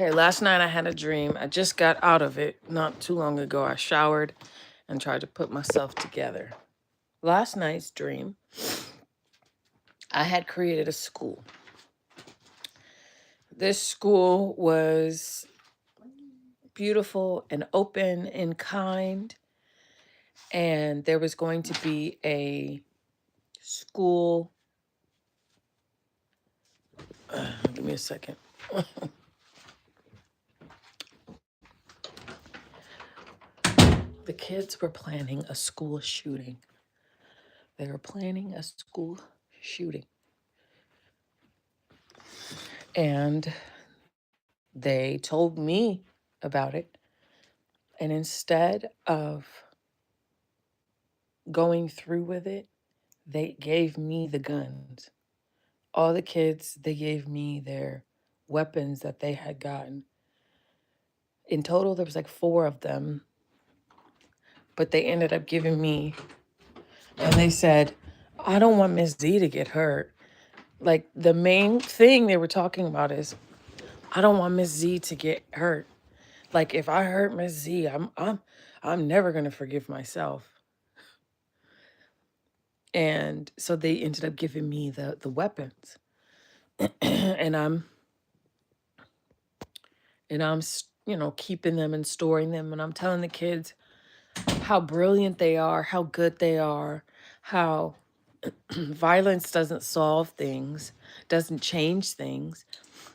Okay, last night I had a dream. I just got out of it not too long ago. I showered and tried to put myself together. Last night's dream, I had created a school. This school was beautiful and open and kind, and there was going to be a school. Give me a second. The kids were planning a school shooting. They were planning a school shooting. And they told me about it. And instead of going through with it, they gave me the guns. All the kids, they gave me their weapons that they had gotten. In total, there was like 4 of them, but they ended up giving me, and they said, I don't want Miss Z to get hurt. Like the main thing they were talking about is, I don't want Miss Z to get hurt. Like if I hurt Miss Z, I'm never gonna forgive myself. And so they ended up giving me the weapons. and I'm keeping them and storing them, and I'm telling the kids how brilliant they are, how good they are, how violence doesn't solve things, doesn't change things.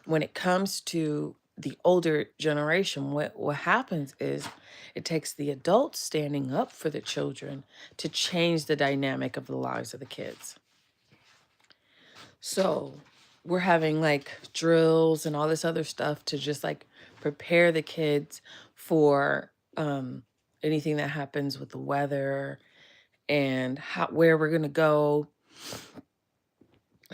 When it comes to the older generation, what happens is it takes the adults standing up for the children to change the dynamic of the lives of the kids. So we're having like drills and all this other stuff to just like prepare the kids for anything that happens with the weather and where we're gonna go.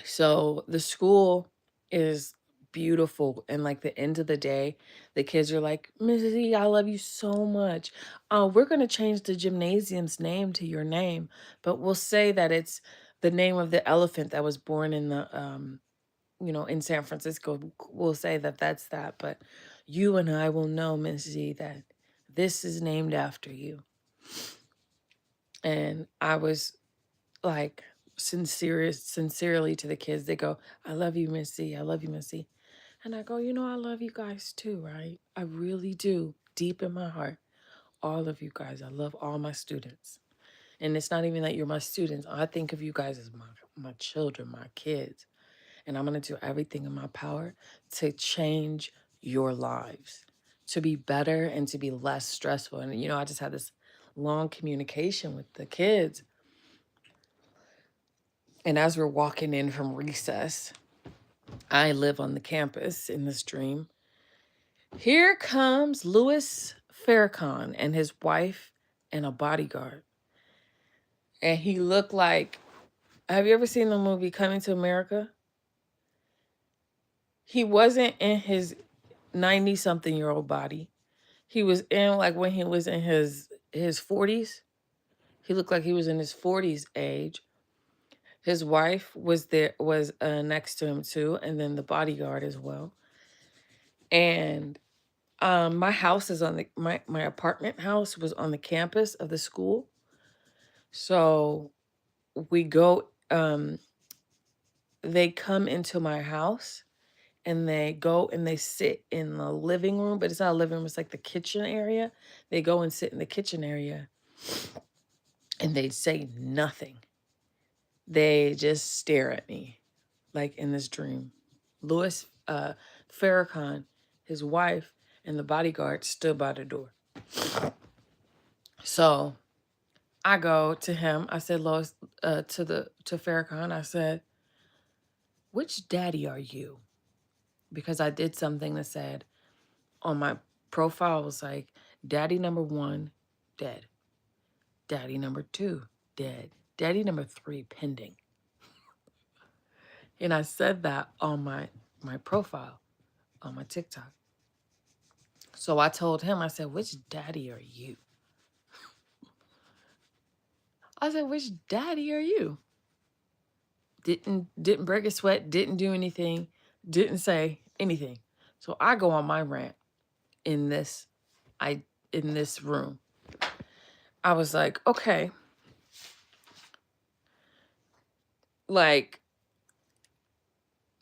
So the school is beautiful, and like the end of the day, the kids are like, Mrs. E, I love you so much. We're gonna change the gymnasium's name to your name, but we'll say that it's the name of the elephant that was born in the in San Francisco. We'll say that that's that, but you and I will know, Miss Z, that this is named after you. And I was like sincerely to the kids. They go, I love you, Miss Z. I love you, Miss Z. And I go, I love you guys too, right? I really do, deep in my heart. All of you guys. I love all my students. And it's not even that you're my students. I think of you guys as my children, my kids. And I'm going to do everything in my power to change your lives, to be better and to be less stressful. And, I just had this long communication with the kids. And as we're walking in from recess, I live on the campus in this dream. Here comes Louis Farrakhan and his wife and a bodyguard. And he looked like, have you ever seen the movie Coming to America? He wasn't in his 90-something-year-old body. He was in like when he was in his 40s. He looked like he was in his 40s age. His wife was next to him too, and then the bodyguard as well. And my house is on my apartment house was on the campus of the school. So we go, they come into my house and they go and they sit in the living room, but it's not a living room, it's like the kitchen area. They go and sit in the kitchen area and they say nothing. They just stare at me like in this dream. Louis Farrakhan, his wife, and the bodyguard stood by the door. So I go to him. I said, Lois, to Farrakhan, I said, which daddy are you? Because I did something that said on my profile was like, daddy number 1, dead. Daddy number 2, dead. Daddy number 3, pending. And I said that on my profile, on my TikTok. So I told him, I said, which daddy are you? I said, which daddy are you? Didn't break a sweat, didn't do anything, didn't say anything. So I go on my rant in this in this room. I was like, okay, like,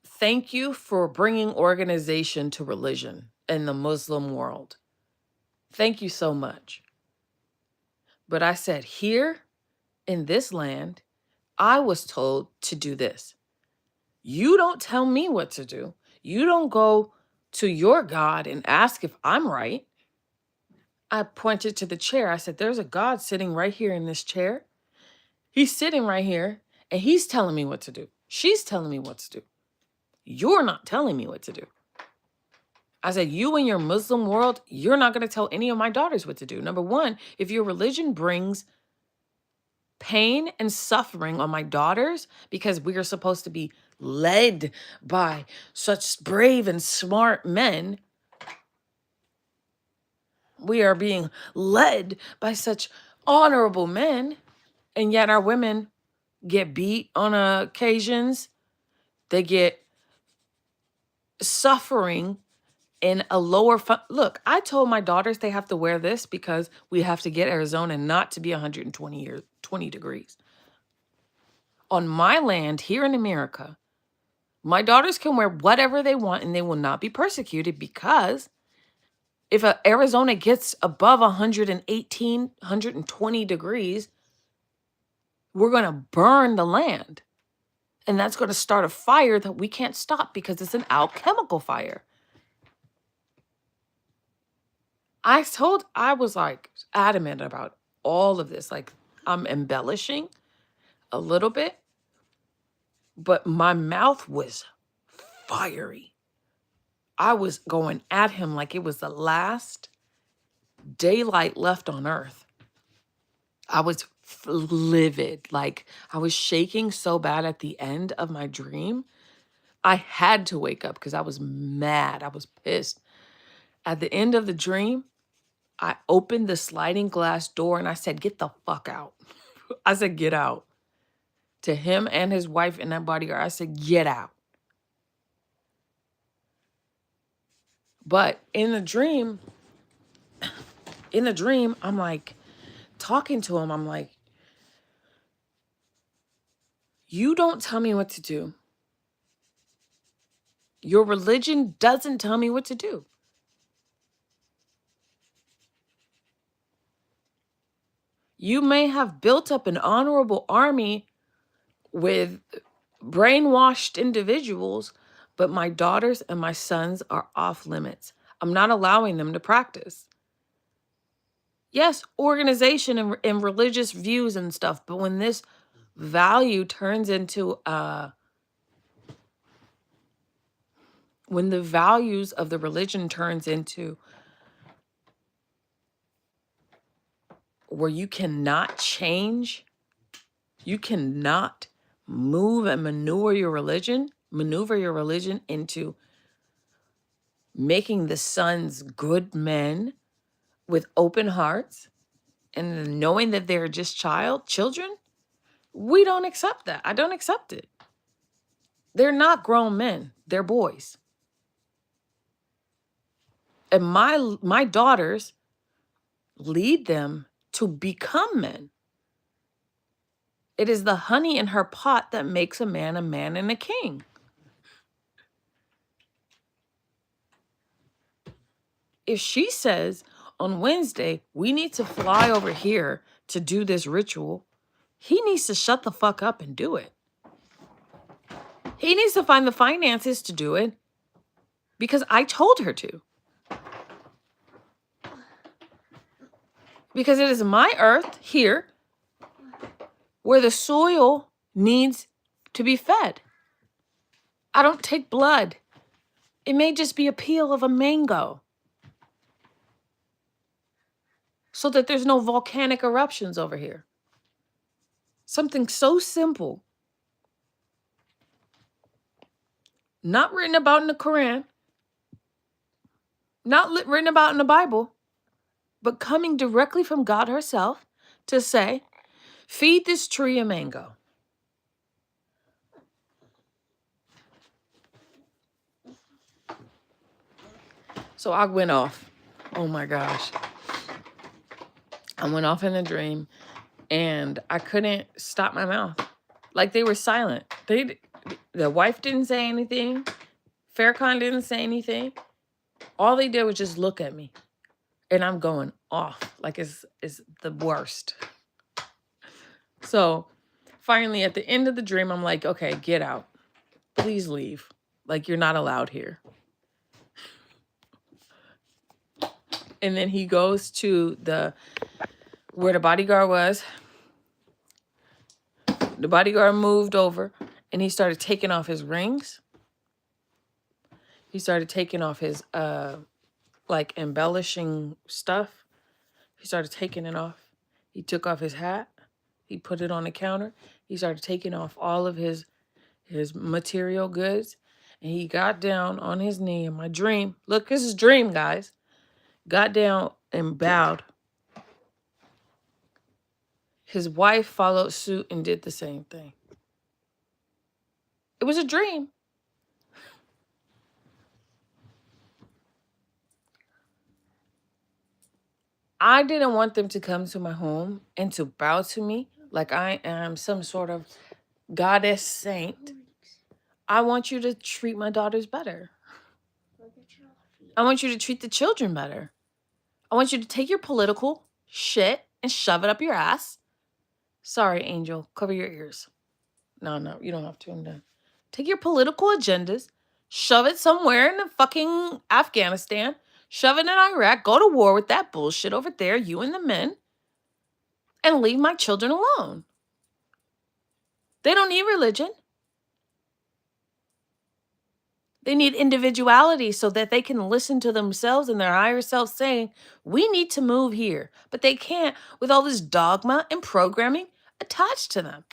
thank you for bringing organization to religion in the Muslim world. Thank you so much. But I said, here in this land, I was told to do this. You don't tell me what to do. You don't go to your God and ask if I'm right. I pointed to the chair. I said, there's a God sitting right here in this chair. He's sitting right here and he's telling me what to do. She's telling me what to do. You're not telling me what to do. I said, you in your Muslim world, you're not going to tell any of my daughters what to do. Number one, if your religion brings pain and suffering on my daughters because we are supposed to be led by such brave and smart men, we are being led by such honorable men, and yet our women get beat on occasions. They get suffering in a lower look. I told my daughters they have to wear this because we have to get Arizona not to be 20 degrees. On my land here in America, my daughters can wear whatever they want and they will not be persecuted, because if Arizona gets above 118, 120 degrees, we're going to burn the land. And that's going to start a fire that we can't stop because it's an alchemical fire. I was like adamant about all of this. Like, I'm embellishing a little bit, but my mouth was fiery. I was going at him like it was the last daylight left on earth. I was livid. Like, I was shaking so bad at the end of my dream. I had to wake up because I was mad. I was pissed. At the end of the dream, I opened the sliding glass door and I said, get the fuck out. I said, get out. To him and his wife and that bodyguard, I said, get out. But in the dream, I'm like talking to him. I'm like, you don't tell me what to do. Your religion doesn't tell me what to do. You may have built up an honorable army with brainwashed individuals, but my daughters and my sons are off limits. I'm not allowing them to practice. Yes, organization and religious views and stuff, but when this value turns into when the values of the religion turns into where you cannot change, you cannot move and maneuver your religion into making the sons good men with open hearts and knowing that they're just children, we don't accept that. I don't accept it. They're not grown men. They're boys. And my daughters lead them to become men. It is the honey in her pot that makes a man and a king. If she says on Wednesday, we need to fly over here to do this ritual, he needs to shut the fuck up and do it. He needs to find the finances to do it because I told her to. Because it is my earth here where the soil needs to be fed. I don't take blood. It may just be a peel of a mango so that there's no volcanic eruptions over here. Something so simple, not written about in the Quran, not written about in the Bible, but coming directly from God herself to say, feed this tree a mango. So I went off. Oh my gosh. I went off in a dream and I couldn't stop my mouth. Like they were silent. The wife didn't say anything. Farrakhan didn't say anything. All they did was just look at me. And I'm going off. Like it's the worst. So finally at the end of the dream, I'm like, okay, get out. Please leave. Like you're not allowed here. And then he goes to where the bodyguard was. The bodyguard moved over and he started taking off his rings. He started taking off his like embellishing stuff. He started taking it off. He took off his hat. He put it on the counter. He started taking off all of his material goods. And he got down on his knee in my dream. Look, this is dream, guys. Got down and bowed. His wife followed suit and did the same thing. It was a dream. I didn't want them to come to my home and to bow to me like I am some sort of goddess saint. I want you to treat my daughters better. I want you to treat the children better. I want you to take your political shit and shove it up your ass. Sorry, Angel, cover your ears. No, you don't have to. I'm done. Take your political agendas, shove it somewhere in the fucking Afghanistan, shove it in Iraq, go to war with that bullshit over there, you and the men, and leave my children alone. They don't need religion. They need individuality so that they can listen to themselves and their higher self saying, we need to move here. But they can't with all this dogma and programming attached to them.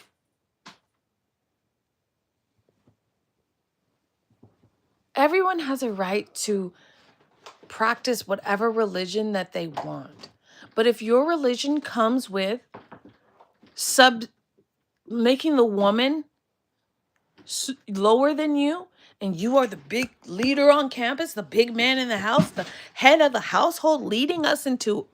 Everyone has a right to practice whatever religion that they want. But if your religion comes with making the woman lower than you, and you are the big leader on campus, the big man in the house, the head of the household, leading us into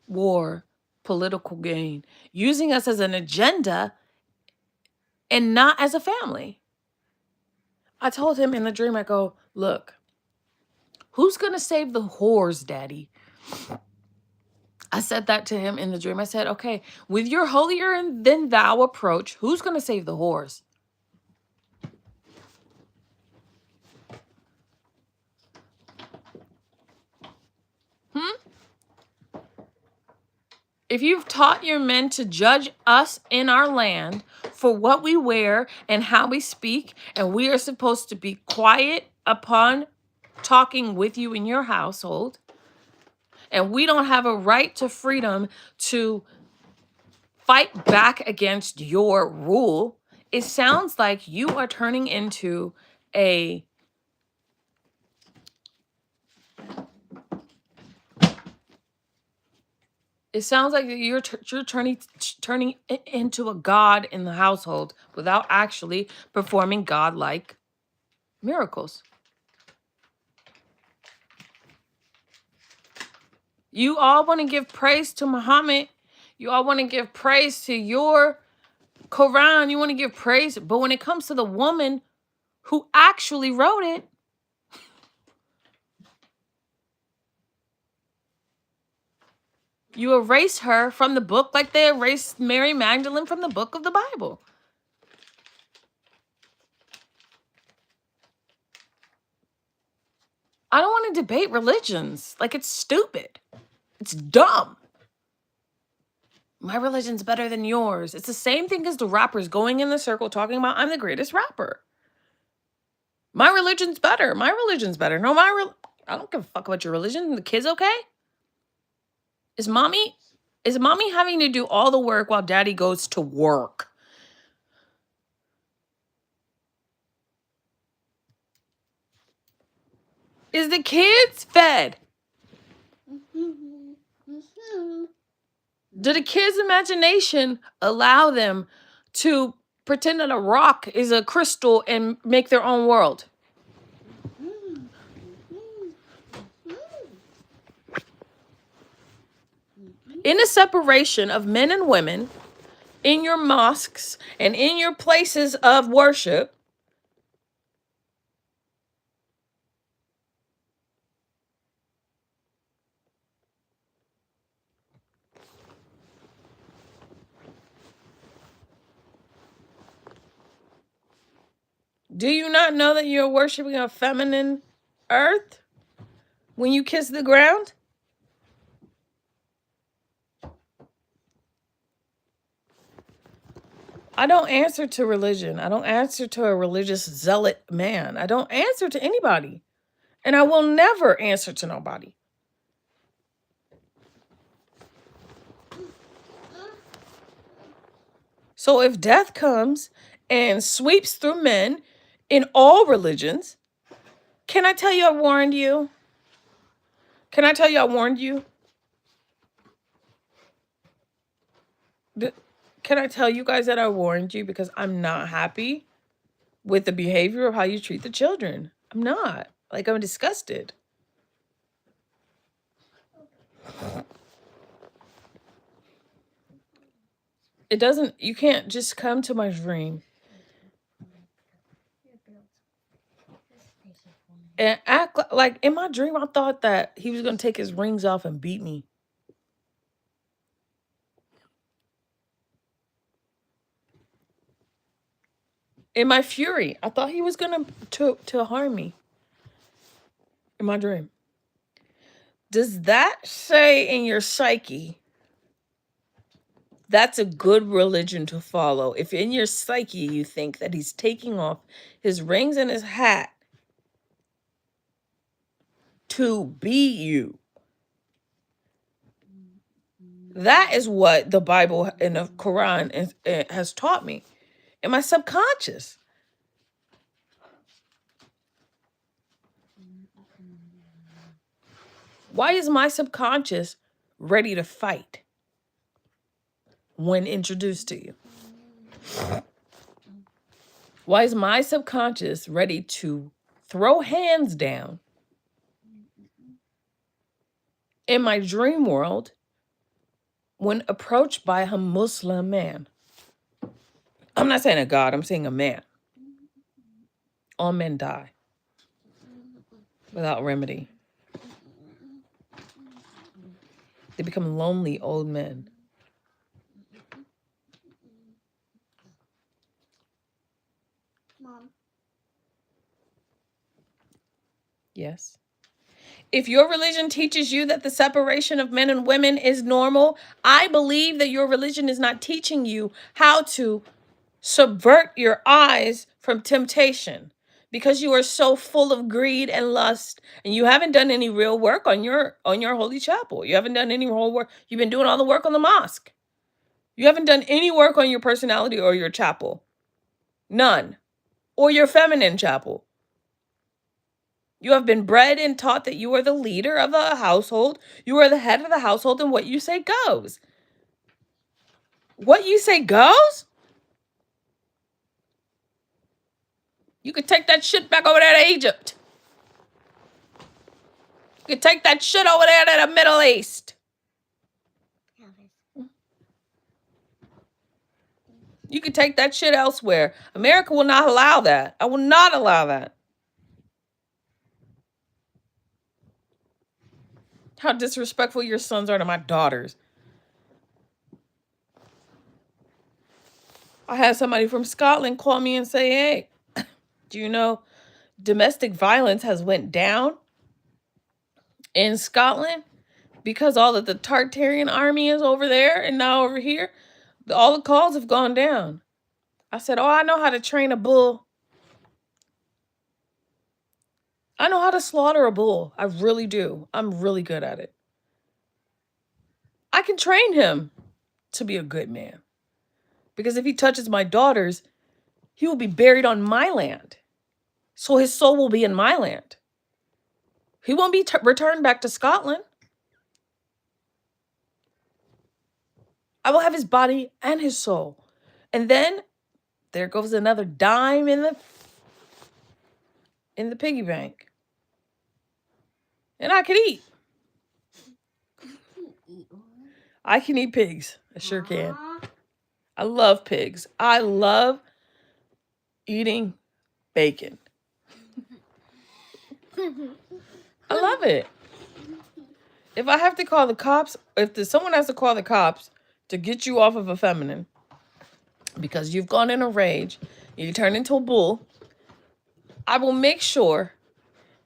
war, political gain, using us as an agenda and not as a family. I told him in the dream, I go, look, who's going to save the whores, Daddy? I said that to him in the dream. I said, okay, with your holier than thou approach, who's going to save the whores? If you've taught your men to judge us in our land for what we wear and how we speak, and we are supposed to be quiet upon talking with you in your household, and we don't have a right to freedom to fight back against your rule, it sounds like you are turning into a you're turning into a god in the household without actually performing god-like miracles. You all want to give praise to Muhammad. You all want to give praise to your Quran. You want to give praise. But when it comes to the woman who actually wrote it, you erase her from the book like they erased Mary Magdalene from the book of the Bible. I don't want to debate religions. Like, it's stupid. It's dumb. My religion's better than yours. It's the same thing as the rappers going in the circle talking about, I'm the greatest rapper. My religion's better. My religion's better. No, I don't give a fuck about your religion. The kid's okay? Is mommy having to do all the work while daddy goes to work? Is the kids fed? Do the kids' imagination allow them to pretend that a rock is a crystal and make their own world? In the separation of men and women, in your mosques and in your places of worship, do you not know that you're worshiping a feminine earth when you kiss the ground? I don't answer to religion. I don't answer to a religious zealot man. I don't answer to anybody. And I will never answer to nobody. So if death comes and sweeps through men in all religions, can I tell you I warned you? Can I tell you I warned you? Can I tell you guys that I warned you because I'm not happy with the behavior of how you treat the children? I'm not. Like, I'm disgusted. It doesn't, you can't just come to my dream and act like in my dream, I thought that he was going to take his rings off and beat me. In my fury, I thought he was going to harm me in my dream. Does that say in your psyche that's a good religion to follow? If in your psyche you think that he's taking off his rings and his hat to beat you, that is what the Bible and the Quran has taught me in my subconscious. Why is my subconscious ready to fight when introduced to you? Why is my subconscious ready to throw hands down in my dream world when approached by a Muslim man? I'm not saying a God, I'm saying a man. All men die without remedy. They become lonely old men. Mom. Yes. If your religion teaches you that the separation of men and women is normal, I believe that your religion is not teaching you how to subvert your eyes from temptation because you are so full of greed and lust, and you haven't done any real work on your holy chapel. You haven't done any real work. You've been doing all the work on the mosque. You haven't done any work on your personality or your chapel. None. Or your feminine chapel. You have been bred and taught that you are the leader of a household. You are the head of the household, and what you say goes. What you say goes? You could take that shit back over there to Egypt. You could take that shit over there to the Middle East. You could take that shit elsewhere. America will not allow that. I will not allow that. How disrespectful your sons are to my daughters. I had somebody from Scotland call me and say, hey, do you know domestic violence has went down in Scotland because all of the Tartarian army is over there and now over here? All the calls have gone down. I said, oh, I know how to train a bull. I know how to slaughter a bull. I really do. I'm really good at it. I can train him to be a good man. Because if he touches my daughters, he will be buried on my land. So his soul will be in my land. He won't be returned back to Scotland. I will have his body and his soul. And then there goes another dime in the piggy bank. And I could eat. I can eat pigs. I sure can. Aw. I love pigs. I love eating bacon. I love it. If I have to call the cops, someone has to call the cops to get you off of a feminine because you've gone in a rage, you turn into a bull, I will make sure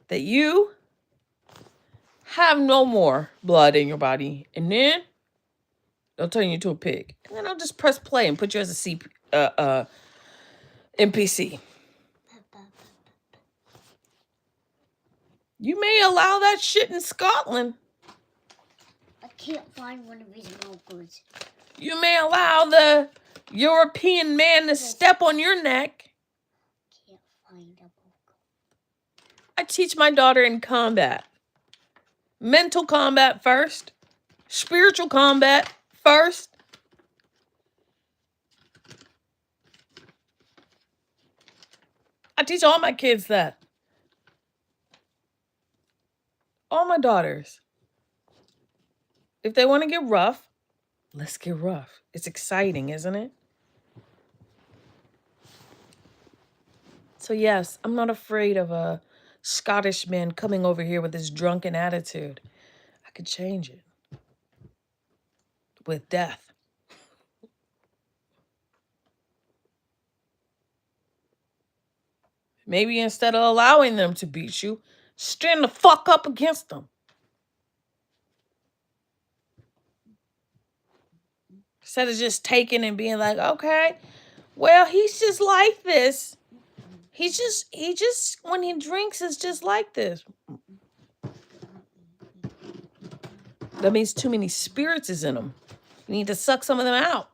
that you have no more blood in your body, and then they'll turn you into a pig, and then I'll just press play and put you as a NPC. You may allow that shit in Scotland. I can't find one of these milkers. You may allow the European man to step on your neck. Can't find a milker. I teach my daughter in combat. Mental combat first. Spiritual combat first. I teach all my kids that. All my daughters. If they want to get rough, let's get rough. It's exciting, isn't it? So yes, I'm not afraid of a Scottish man coming over here with his drunken attitude. I could change it with death. Maybe instead of allowing them to beat you, stand the fuck up against them. Instead of just taking and being like, okay, well, he's just like this. He just, when he drinks, it's just like this. That means too many spirits is in him. You need to suck some of them out.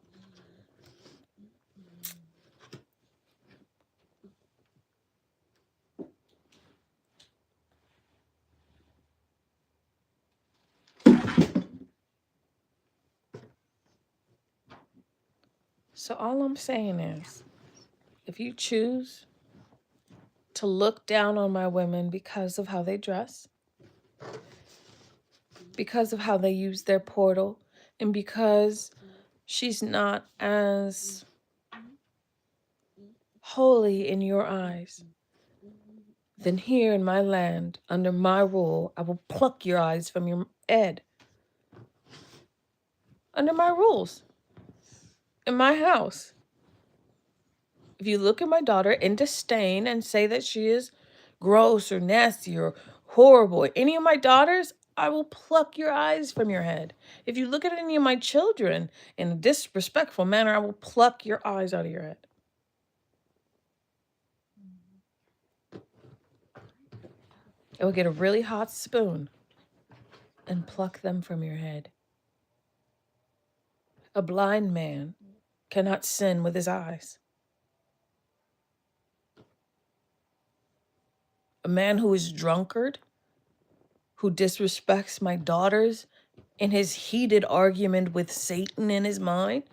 So all I'm saying is, if you choose to look down on my women because of how they dress, because of how they use their portal, and because she's not as holy in your eyes, then here in my land, under my rule, I will pluck your eyes from your head. Under my rules. In my house. If you look at my daughter in disdain and say that she is gross or nasty or horrible, any of my daughters, I will pluck your eyes from your head. If you look at any of my children in a disrespectful manner, I will pluck your eyes out of your head. I will get a really hot spoon and pluck them from your head. A blind man cannot sin with his eyes. A man who is drunkard, who disrespects my daughters in his heated argument with Satan in his mind,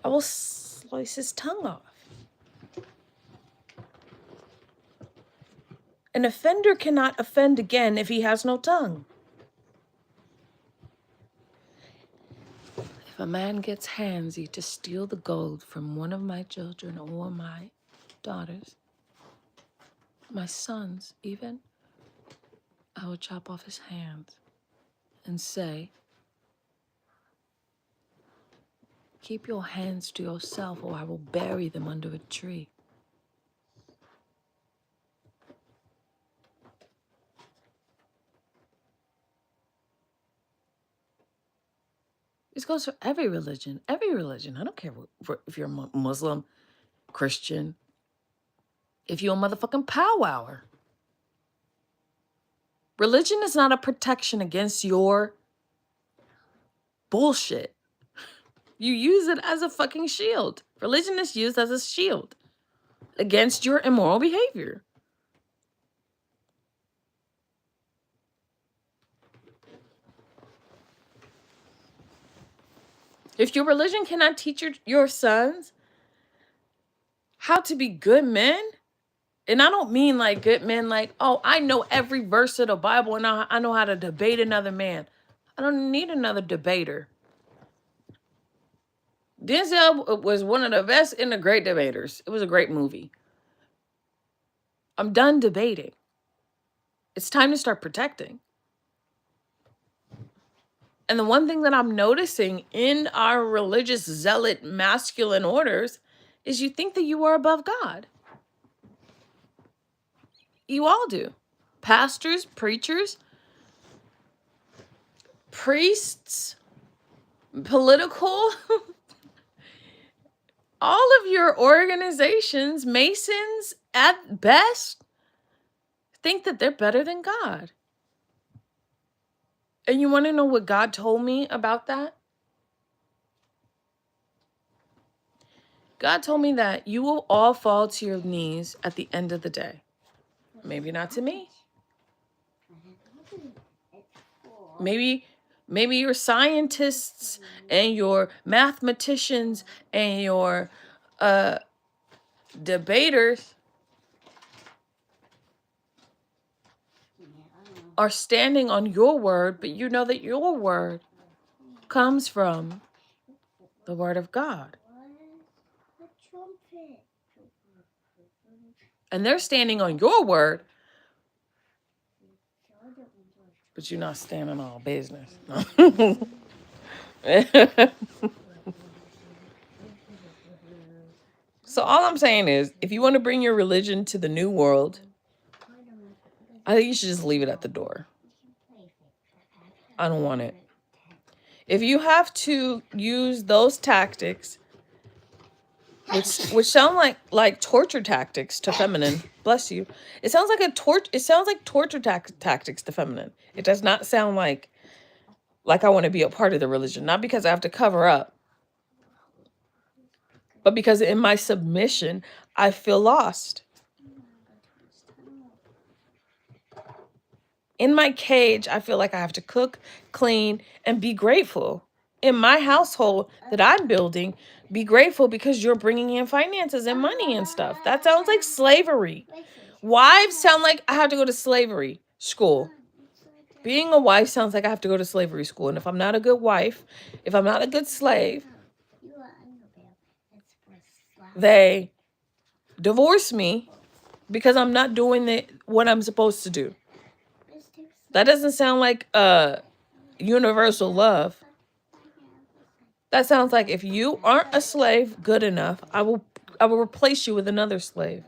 I will slice his tongue off. An offender cannot offend again if he has no tongue. If a man gets handsy to steal the gold from one of my children or my daughters, my sons even, I will chop off his hands and say, keep your hands to yourself or I will bury them under a tree. This goes for every religion. Every religion. I don't care if you're a Muslim, Christian, if you're a motherfucking powwower. Religion is not a protection against your bullshit. You use it as a fucking shield. Religion is used as a shield against your immoral behavior. If your religion cannot teach your sons how to be good men, and I don't mean like good men like, oh, I know every verse of the Bible and I know how to debate another man. I don't need another debater. Denzel was one of the best and the great debaters. It was a great movie. I'm done debating. It's time to start protecting. And the one thing that I'm noticing in our religious zealot masculine orders is you think that you are above God. You all do. Pastors, preachers, priests, political, all of your organizations, Masons at best, think that they're better than God. And you want to know what God told me about that? God told me that you will all fall to your knees at the end of the day. Maybe not to me. Maybe your scientists and your mathematicians and your debaters are standing on your word, but you know that your word comes from the word of God. And they're standing on your word, but you're not standing on business. So all I'm saying is, if you want to bring your religion to the new world, I think you should just leave it at the door. I don't want it. If you have to use those tactics, which sound like torture tactics to feminine, bless you. It sounds like torture tactics to feminine. It does not sound like I want to be a part of the religion, not because I have to cover up, but because in my submission, I feel lost. In my cage, I feel like I have to cook, clean, and be grateful. In my household that I'm building, be grateful because you're bringing in finances and money and stuff. That sounds like slavery. Wives sound like I have to go to slavery school. Being a wife sounds like I have to go to slavery school. And if I'm not a good wife, if I'm not a good slave, they divorce me because I'm not doing what I'm supposed to do. That doesn't sound like universal love. That sounds like if you aren't a slave good enough, I will replace you with another slave.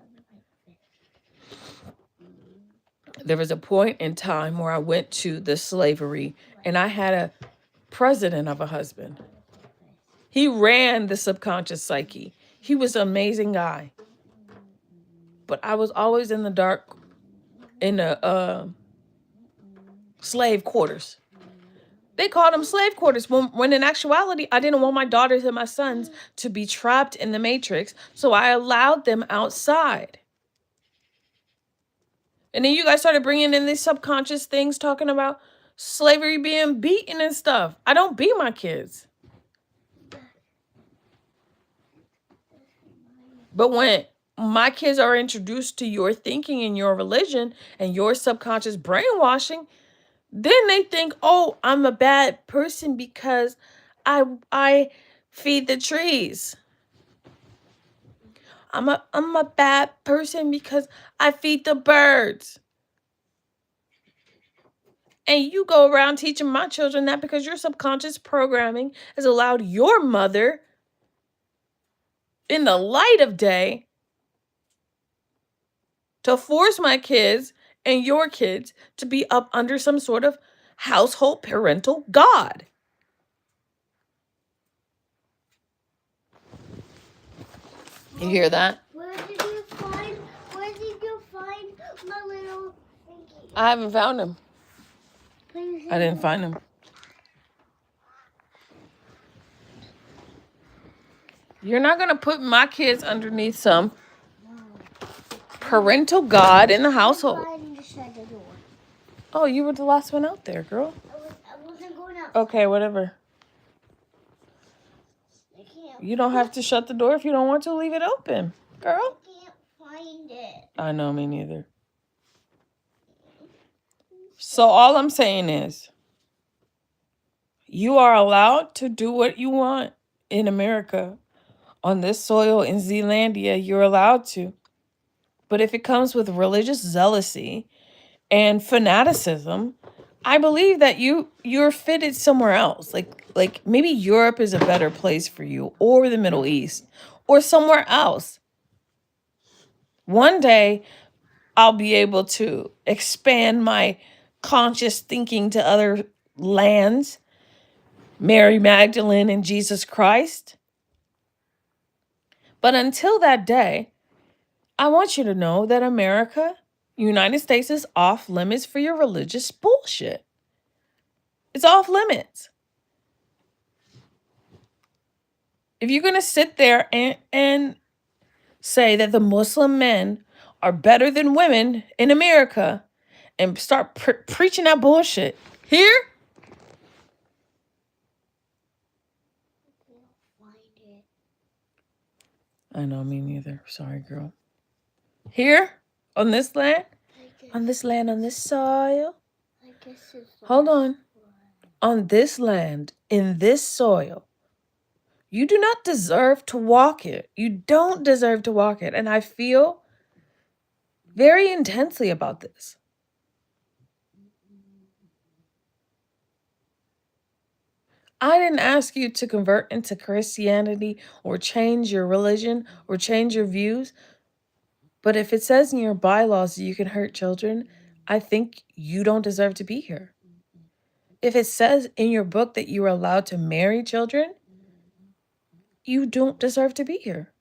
There was a point in time where I went to the slavery and I had a president of a husband. He ran the subconscious psyche. He was an amazing guy. But I was always in the dark in the slave quarters. They called them slave quarters when in actuality, I didn't want my daughters and my sons to be trapped in the matrix. So I allowed them outside. And then you guys started bringing in these subconscious things talking about slavery being beaten and stuff. I don't beat my kids. But when my kids are introduced to your thinking and your religion and your subconscious brainwashing, then they think, oh, I'm a bad person because I feed the trees. I'm a bad person because I feed the birds. And you go around teaching my children that because your subconscious programming has allowed your mother in the light of day to force my kids and your kids to be up under some sort of household parental God. You hear that? Where did you find my little thingy? I haven't found him. Please, I didn't find him. You're not going to put my kids underneath some parental God in the household. Oh, you were the last one out there, girl. I wasn't going out. Okay, whatever. You don't have to shut the door if you don't want to. Leave it open, girl. I can't find it. I know, me neither. So all I'm saying is, you are allowed to do what you want in America, on this soil in Zealandia, you're allowed to. But if it comes with religious zealousy and fanaticism, I believe that you're fitted somewhere else. Like maybe Europe is a better place for you, or the Middle East, or somewhere else. One day I'll be able to expand my conscious thinking to other lands, Mary Magdalene and Jesus Christ. But until that day, I want you to know that America, United States, is off limits for your religious bullshit. It's off limits. If you're going to sit there and say that the Muslim men are better than women in America and start preaching that bullshit here, Find it. I know, me neither. Sorry, girl. Here, on this land, on this land, on this soil. I guess it's Hold on. On this land, in this soil, you do not deserve to walk it. You don't deserve to walk it. And I feel very intensely about this. I didn't ask you to convert into Christianity or change your religion or change your views. But if it says in your bylaws that you can hurt children, I think you don't deserve to be here. If it says in your book that you are allowed to marry children, you don't deserve to be here.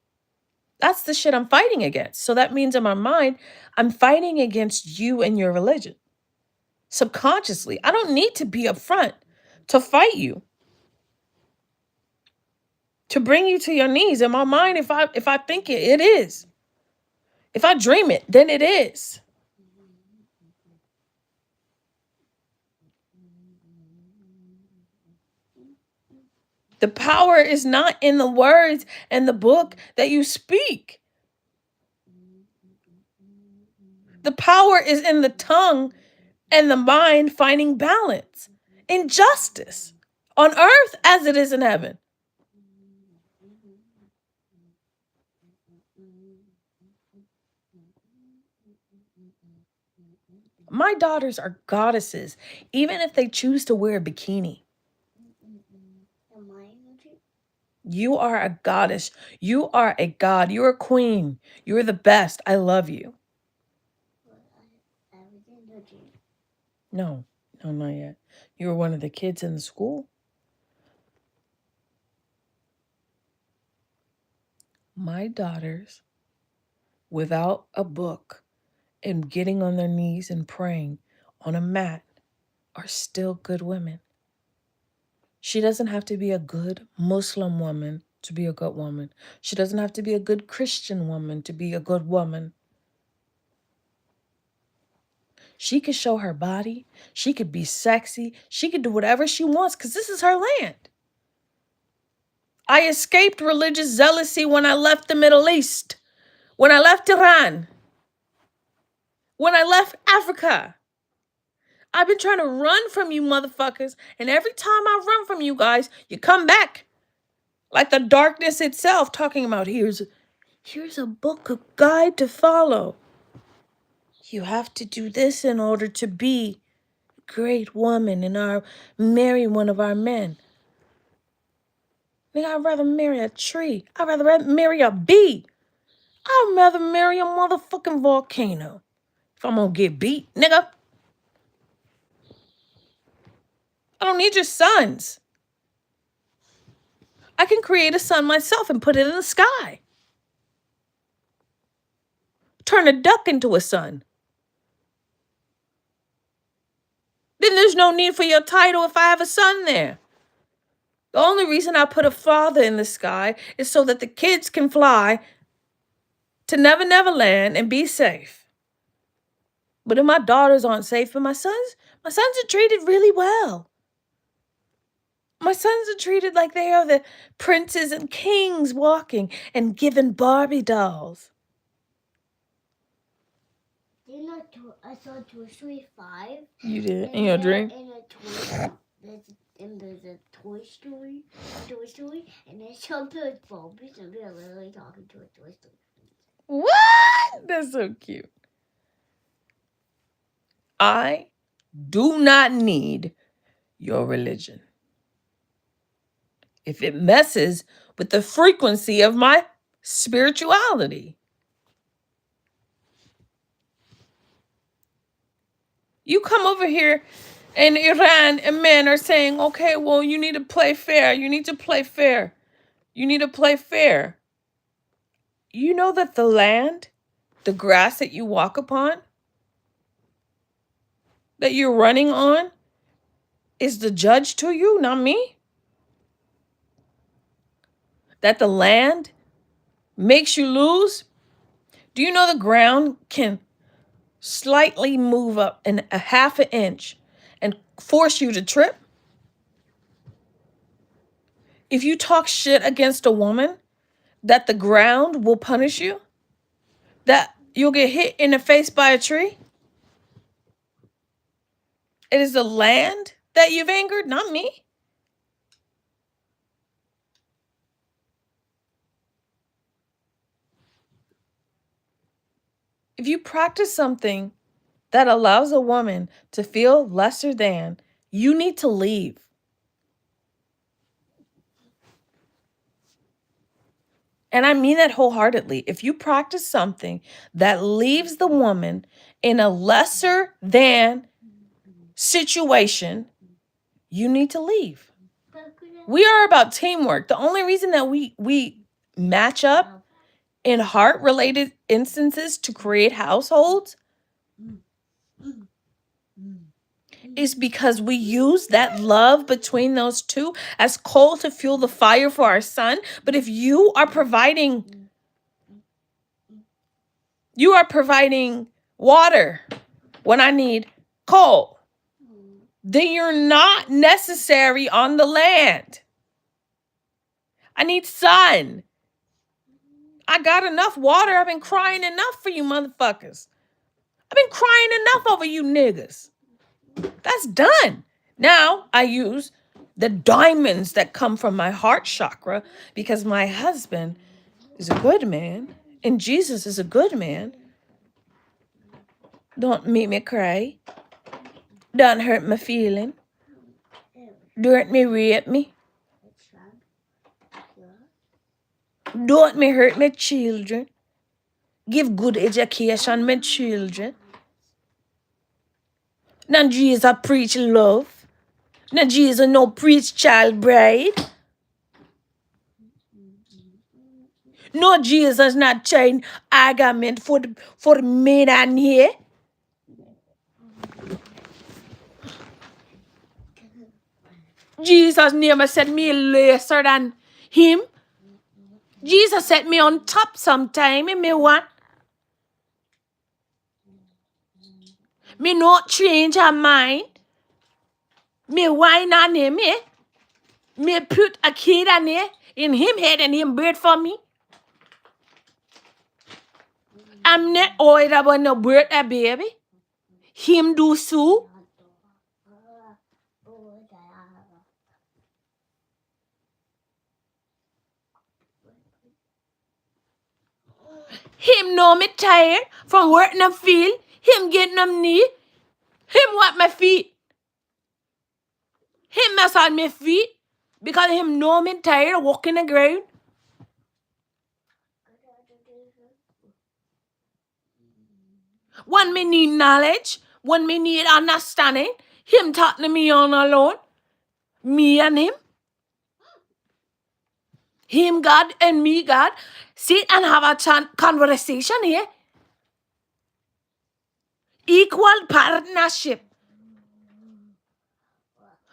That's the shit I'm fighting against. So that means in my mind, I'm fighting against you and your religion. Subconsciously, I don't need to be upfront to fight you, to bring you to your knees. In my mind, if I think it, it is. If I dream it, then it is. The power is not in the words and the book that you speak. The power is in the tongue and the mind finding balance in justice on earth as it is in heaven. My daughters are goddesses, even if they choose to wear a bikini. Am I energy? You are a goddess. You are a god. You're a queen. You're the best. I love you. I was energy. No, not yet. You were one of the kids in the school. My daughters, without a book and getting on their knees and praying on a mat, are still good women. She doesn't have to be a good Muslim woman to be a good woman. She doesn't have to be a good Christian woman to be a good woman. She could show her body. She could be sexy. She could do whatever she wants because this is her land. I escaped religious zealousy when I left the Middle East, when I left Iran, when I left Africa. I've been trying to run from you motherfuckers, and every time I run from you guys, you come back like the darkness itself, talking about here's a book, a guide to follow. You have to do this in order to be a great woman and marry one of our men. Nigga, I'd rather marry a tree. I'd rather marry a bee. I'd rather marry a motherfucking volcano. If I'm gonna get beat, nigga. I don't need your sons. I can create a sun myself and put it in the sky. Turn a duck into a sun. Then there's no need for your title if I have a son there. The only reason I put a father in the sky is so that the kids can fly to Never Never Land and be safe. But if my daughters aren't safe, and my sons are treated really well. My sons are treated like they are the princes and kings walking and given Barbie dolls. I saw Toy Story 5. You did? In your dream? In a toy, and there's a Toy Story, and there's sometimes Barbies, and they're literally talking to a Toy Story. What? That's so cute. I do not need your religion if it messes with the frequency of my spirituality. You come over here in Iran and men are saying, okay, well, you need to play fair. You need to play fair. You need to play fair. You know that the land, the grass that you walk upon, that you're running on, is the judge to you, not me? That the land makes you lose? Do you know the ground can slightly move up in a half an inch and force you to trip? If you talk shit against a woman, that the ground will punish you? That you'll get hit in the face by a tree? It is the land that you've angered, not me. If you practice something that allows a woman to feel lesser than, you need to leave. And I mean that wholeheartedly. If you practice something that leaves the woman in a lesser than situation, you need to leave. We are about teamwork. The only reason that we match up in heart-related instances to create households is because we use that love between those two as coal to fuel the fire for our son. But if you are providing water when I need coal, then you're not necessary on the land. I need sun. I got enough water. I've been crying enough for you motherfuckers. I've been crying enough over you niggas. That's done. Now I use the diamonds that come from my heart chakra because my husband is a good man and Jesus is a good man. Don't make me cry. Don't hurt my feeling. Don't me rape me. Don't me hurt my children. Give good education my children. Now Jesus preach love. Now Jesus no preach child bride. No, Jesus not trying argument for the men and here. Jesus never said me lesser than him. Jesus set me on top sometime in me want. Me not change her mind. Me wine on him, eh? Me put a kid on here in him head and him bird for me. I'm not old about no bird a baby. Him do so. Him know me tired from working the field. Him getting them knee. Him want my feet. Him mess on my feet because him know me tired of walking the ground. When me need knowledge, when me need understanding, him talking to me on alone. Me and him. Him God and me God. Sit and have a conversation here. Equal partnership.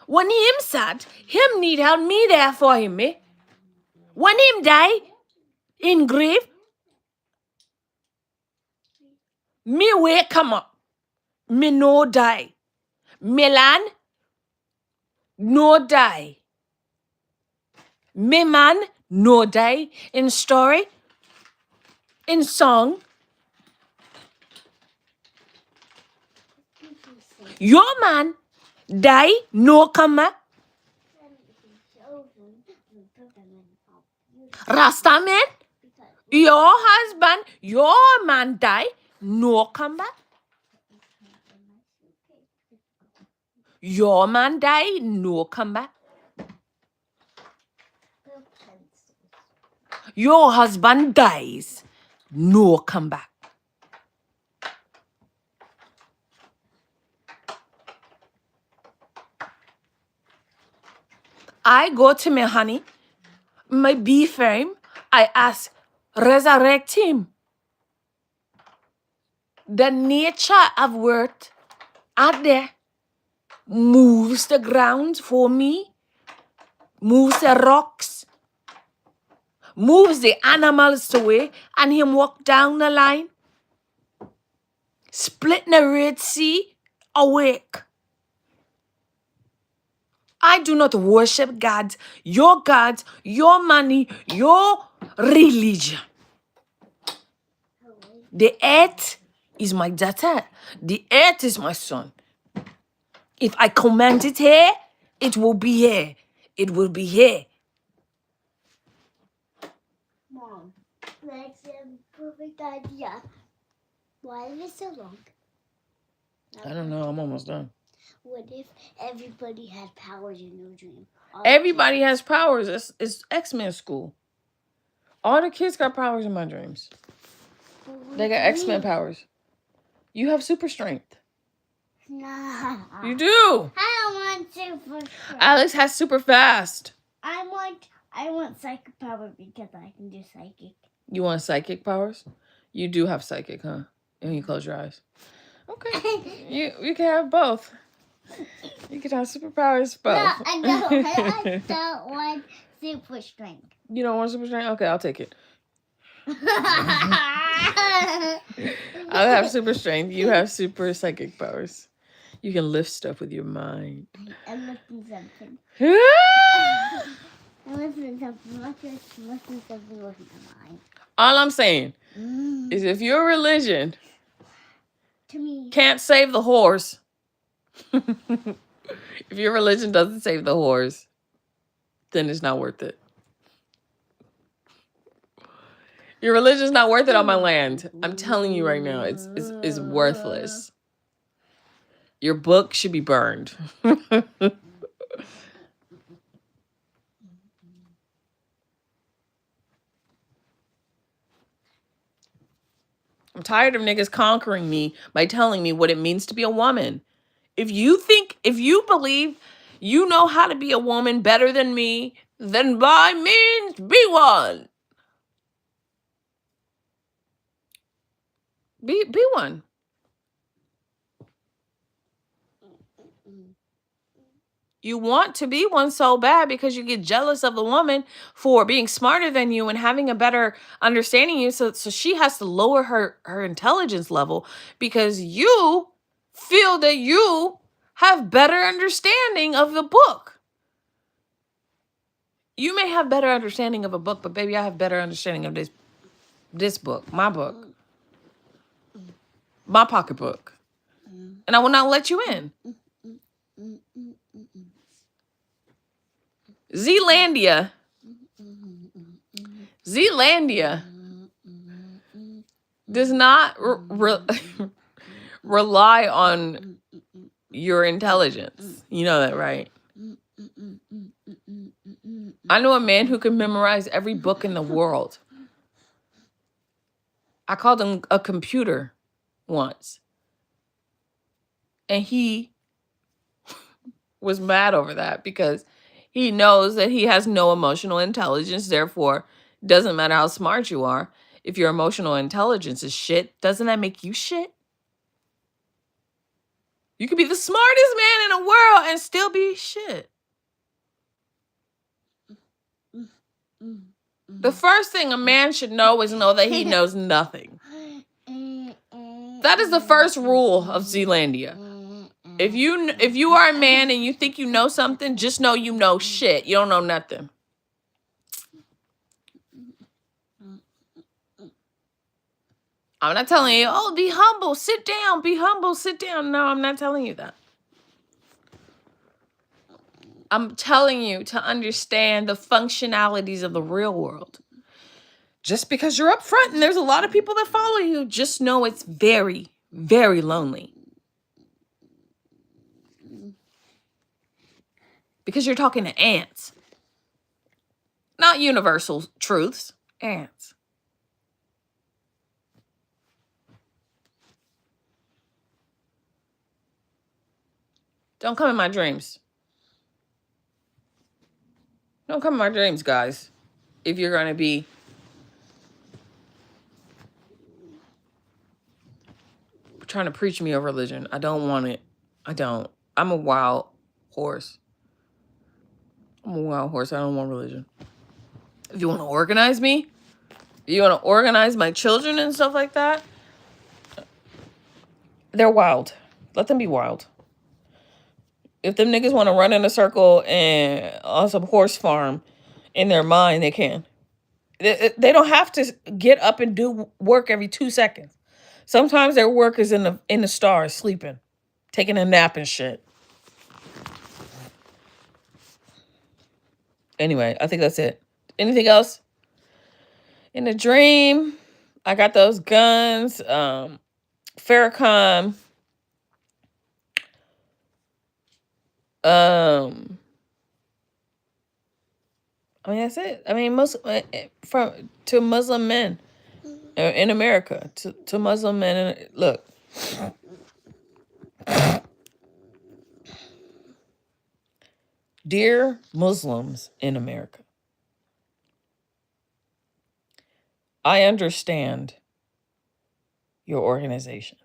When him sad, him need help, me there for him, eh? When him die in grave, me wake him up. Me no die. Milan no die. Me man no die. In story, in song, your man die no come up. Rasta man, Because your husband, your man die, no come back. Your man die, no come back. Your husband dies, no come back. I go to my honey, my beef frame, I ask, resurrect him. The nature of work out there moves the ground for me, moves the rocks, moves the animals away, and him walk down the line, split the Red Sea awake. I do not worship gods, your money, your religion. The earth is my daughter. The earth is my son. If I command it here, it will be here. It will be here. Mom, that's a perfect idea. Why is it so long? I don't know. I'm almost done. What if everybody had powers in your dream? Everybody has powers. It's X-Men school. All the kids got powers in my dreams. They got X-Men powers. You have super strength. Nah. You do. I don't want super strength. Alex has super fast. I want psychic power because I can do psychic. You want psychic powers? You do have psychic, huh? And you close your eyes. Okay. You can have both. You can have superpowers both. No, I don't want super strength. You don't want super strength? Okay, I'll take it. I'll have super strength. You have super psychic powers. You can lift stuff with your mind. I'm lifting something. Ah! I'm lifting something with my mind. All I'm saying is if your religion To me. can't save the horse, if your religion doesn't save the horse, then it's not worth it. Your religion's not worth it on my land. I'm telling you right now, it's worthless. Your book should be burned. I'm tired of niggas conquering me by telling me what it means to be a woman. If you believe you know how to be a woman better than me, then by means be one. Be one. You want to be one so bad because you get jealous of the woman for being smarter than you and having a better understanding of you. So she has to lower her intelligence level because you feel that you have better understanding of the book. You may have better understanding of a book, but baby, I have better understanding of this book, my pocketbook. And I will not let you in. Zealandia does not rely on your intelligence. You know that, right? I know a man who can memorize every book in the world. I called him a computer once. And he was mad over that because he knows that he has no emotional intelligence. Therefore, doesn't matter how smart you are. If your emotional intelligence is shit, doesn't that make you shit? You could be the smartest man in the world and still be shit. The first thing a man should know is know that he knows nothing. That is the first rule of Zealandia. If you are a man and you think you know something, just know you know shit. You don't know nothing. I'm not telling you, oh, be humble, sit down, be humble, sit down. No, I'm not telling you that. I'm telling you to understand the functionalities of the real world. Just because you're up front and there's a lot of people that follow you, just know it's very, very lonely. Because you're talking to ants. Not universal truths, ants. Don't come in my dreams. Don't come in my dreams, guys. If you're going to be trying to preach me a religion, I don't want it. I don't. I'm a wild horse. I'm a wild horse. I don't want religion. If you want to organize me, if you want to organize my children and stuff like that, they're wild. Let them be wild. If them niggas want to run in a circle and on some horse farm in their mind, they can. They don't have to get up and do work every 2 seconds. Sometimes their work is in the stars, sleeping, taking a nap and shit. Anyway, I think that's it. Anything else? In the dream, I got those guns. Farrakhan. I mean, that's it. I mean, to Muslim men in America, to Muslim men. Look, dear Muslims in America, I understand your organization.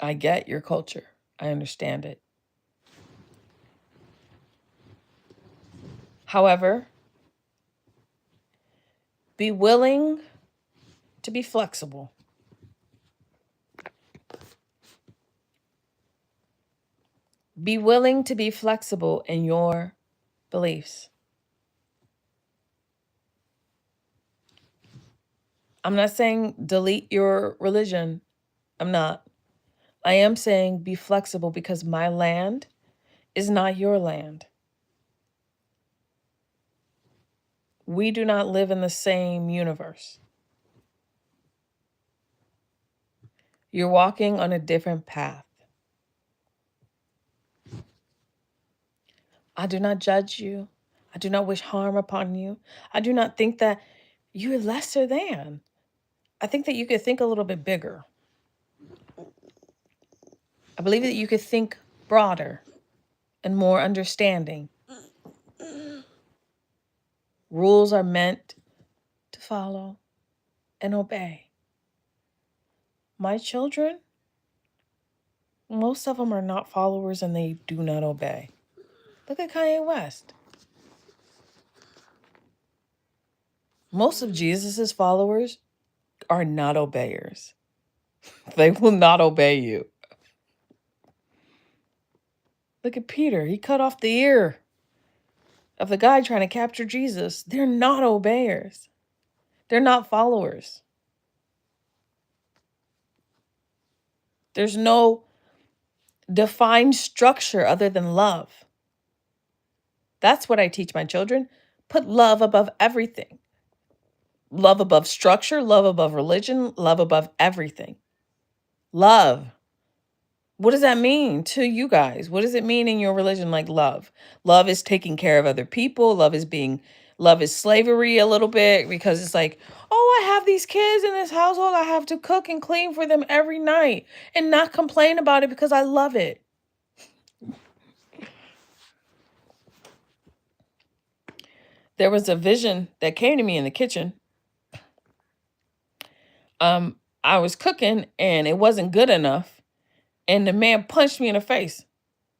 I get your culture. I understand it. However, be willing to be flexible. Be willing to be flexible in your beliefs. I'm not saying delete your religion. I'm not. I am saying be flexible because my land is not your land. We do not live in the same universe. You're walking on a different path. I do not judge you. I do not wish harm upon you. I do not think that you're lesser than. I think that you could think a little bit bigger. I believe that you could think broader and more understanding. Rules are meant to follow and obey. My children, most of them are not followers and they do not obey. Look at Kanye West. Most of Jesus's followers are not obeyers. They will not obey you. Look at Peter. He cut off the ear of the guy trying to capture Jesus. They're not obeyers. They're not followers. There's no defined structure other than love. That's what I teach my children. Put love above everything. Love above structure, love above religion, love above everything. Love. What does that mean to you guys? What does it mean in your religion, like love? Love is taking care of other people. Love is slavery a little bit because it's like, oh, I have these kids in this household. I have to cook and clean for them every night and not complain about it because I love it. There was a vision that came to me in the kitchen. I was cooking and it wasn't good enough. And the man punched me in the face.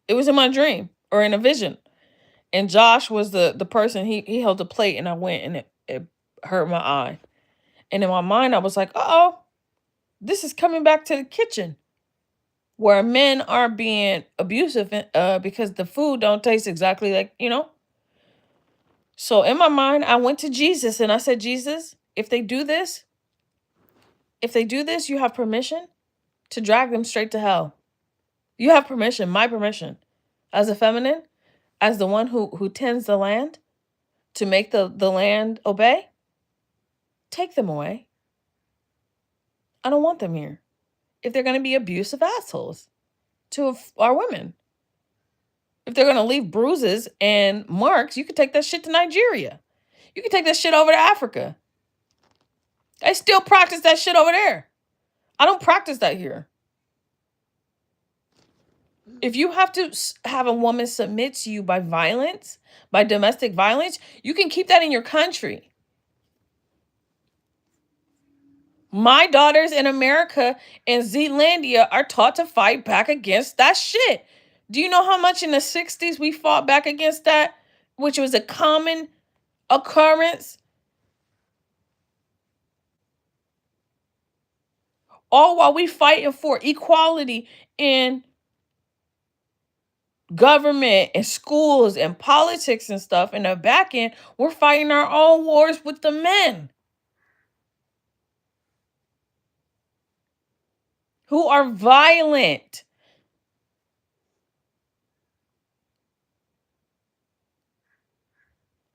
It was in my dream or in a vision. And Josh was the person, he held the plate and I went and it hurt my eye. And in my mind, I was like, uh-oh, this is coming back to the kitchen where men are being abusive because the food don't taste exactly like, So in my mind, I went to Jesus and I said, Jesus, if they do this, you have permission to drag them straight to hell. You have permission, my permission, as a feminine, as the one who tends the land, to make the land obey, take them away. I don't want them here. If they're going to be abusive assholes to our women, if they're going to leave bruises and marks, you can take that shit to Nigeria. You can take that shit over to Africa. I still practice that shit over there. I don't practice that here. If you have to have a woman submit to you by violence, by domestic violence, you can keep that in your country. My daughters in America and Zealandia are taught to fight back against that shit. Do you know how much in the 60s we fought back against that, which was a common occurrence? All while we fighting for equality in government and schools and politics and stuff. In the back end, we're fighting our own wars with the men who are violent.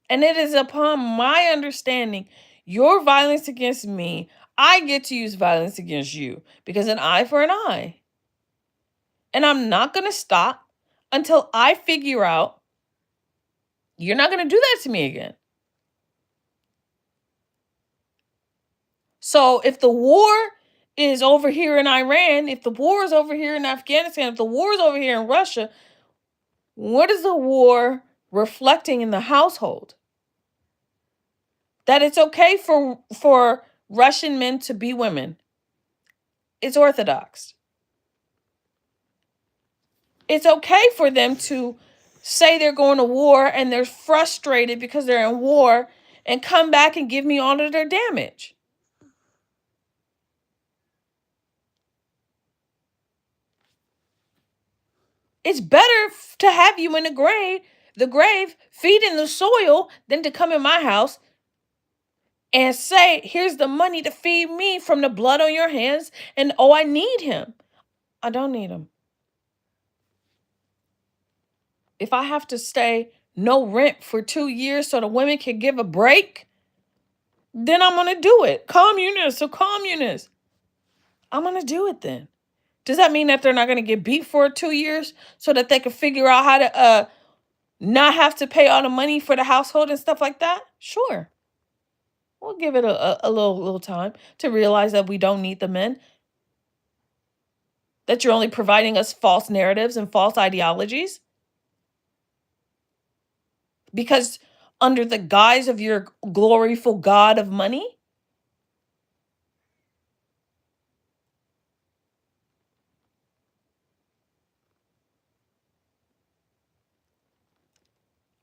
And it is upon my understanding, your violence against me, I get to use violence against you because an eye for an eye. And I'm not going to stop until I figure out you're not going to do that to me again. So if the war is over here in Iran, if the war is over here in Afghanistan, if the war is over here in Russia, what is the war reflecting in the household? That it's okay for Russian men to be women. It's orthodox. It's okay for them to say they're going to war and they're frustrated because they're in war and come back and give me all of their damage. It's better to have you in the grave, feeding the soil, than to come in my house and say, here's the money to feed me from the blood on your hands. And oh, I need him. I don't need him. If I have to stay no rent for 2 years so the women can give a break, then I'm going to do it. Communist or communist. I'm going to do it then. Does that mean that they're not going to get beat for 2 years so that they can figure out how to not have to pay all the money for the household and stuff like that? Sure. We'll give it a little time to realize that we don't need the men, that you're only providing us false narratives and false ideologies. Because under the guise of your gloriful God of money,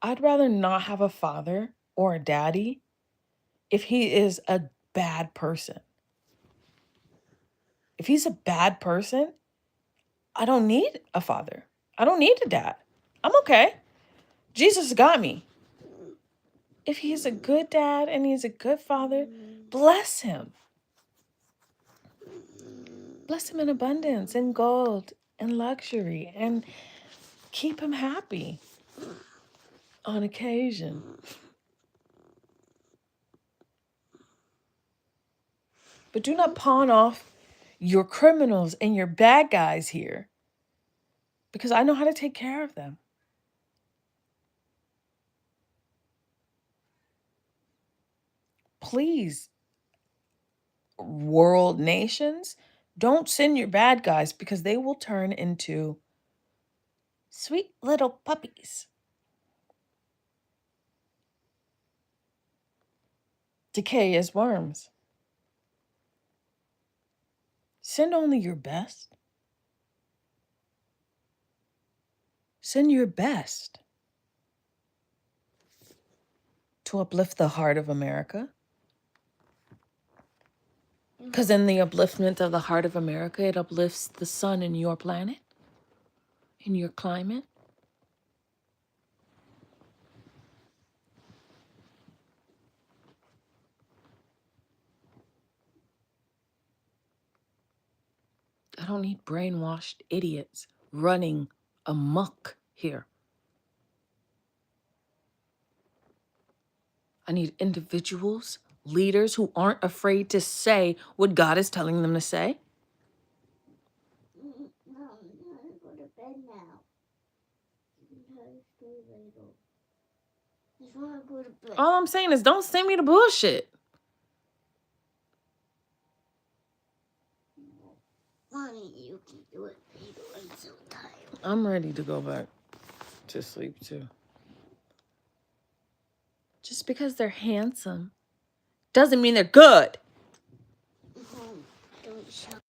I'd rather not have a father or a daddy if he is a bad person. If he's a bad person, I don't need a father. I don't need a dad. I'm okay. Jesus got me. If he's a good dad and he's a good father, bless him. Bless him in abundance and gold and luxury, and keep him happy on occasion. But do not pawn off your criminals and your bad guys here, because I know how to take care of them. Please, world nations, don't send your bad guys, because they will turn into sweet little puppies. Decay as worms. Send only your best. Send your best to uplift the heart of America. Because in the upliftment of the heart of America, it uplifts the sun in your planet, in your climate. I don't need brainwashed idiots running amok here. I need individuals, leaders who aren't afraid to say what God is telling them to say. Mom, I'm gonna go to bed now. I'm tired of stay later. I just wanna go to bed. All I'm saying is don't send me the bullshit. Mommy, you can do it later. I'm so tired. I'm ready to go back to sleep too. Just because they're handsome doesn't mean they're good. Mom, don't shout.